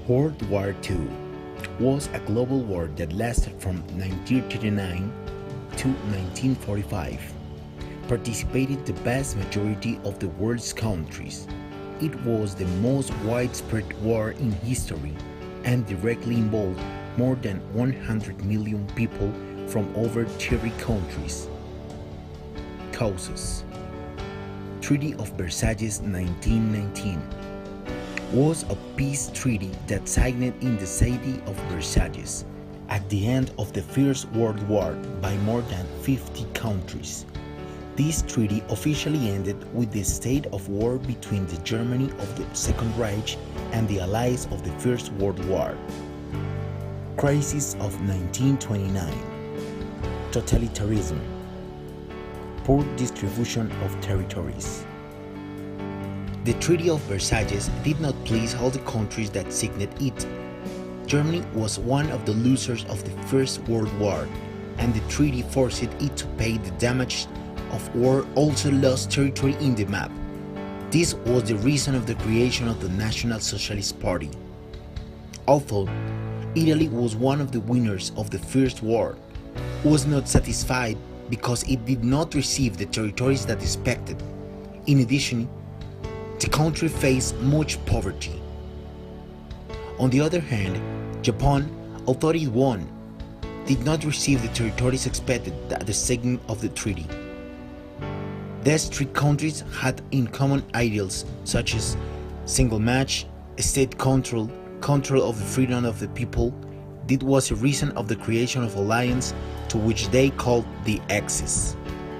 World War II was a global war that lasted from 1939 to 1945. Participated the vast majority of the world's countries. It was the most widespread war in history and directly involved more than 100 million people from over 30 countries. Causes: Treaty of Versailles 1919 was a peace treaty that signed in the city of Versailles at the end of the First World War by more than 50 countries. This treaty officially ended with the state of war between the Germany of the Second Reich and the Allies of the First World War. Crisis of 1929. Totalitarianism. Poor distribution of territories. The Treaty of Versailles did not please all the countries that signed it. Germany was one of the losers of the First World War, and the treaty forced it to pay the damage of war, also lost territory in the map. This was the reason of the creation of the National Socialist Party. Although Italy was one of the winners of the First War, was not satisfied because it did not receive the territories that expected. In addition, the country faced much poverty. On the other hand, Japan, although it won, did not receive the territories expected at the signing of the treaty. These three countries had in common ideals such as single match, state control, control of the freedom of the people. This was a reason of the creation of alliance to which they called the Axis.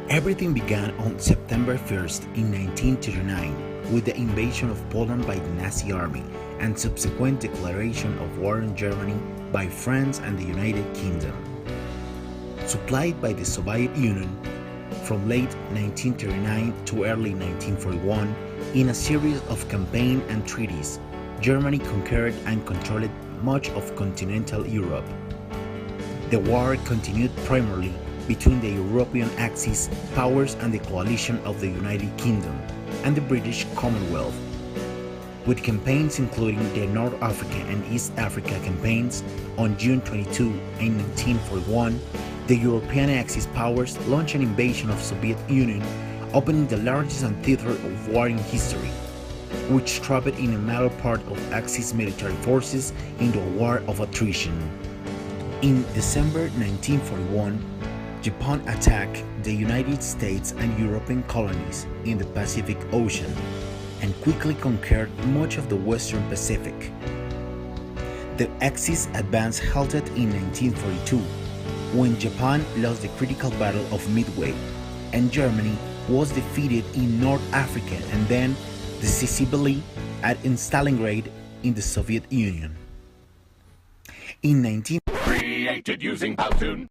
Everything began on September 1st in 1939 with the invasion of Poland by the Nazi Army and subsequent declaration of war on Germany by France and the United Kingdom. Supplied by the Soviet Union, from late 1939 to early 1941, in a series of campaigns and treaties, Germany conquered and controlled much of continental Europe. The war continued primarily between the European Axis powers and the coalition of the United Kingdom and the British Commonwealth, with campaigns including the North Africa and East Africa campaigns. On June 22, 1941, the European Axis powers launched an invasion of Soviet Union, opening the largest theater of war in history, which trapped in a major part of Axis military forces into a war of attrition. In December 1941, Japan attacked the United States and European colonies in the Pacific Ocean and quickly conquered much of the Western Pacific. The Axis advance halted in 1942 when Japan lost the critical Battle of Midway and Germany was defeated in North Africa and then decisively in Stalingrad in the Soviet Union. In 19 Created using Powtoon.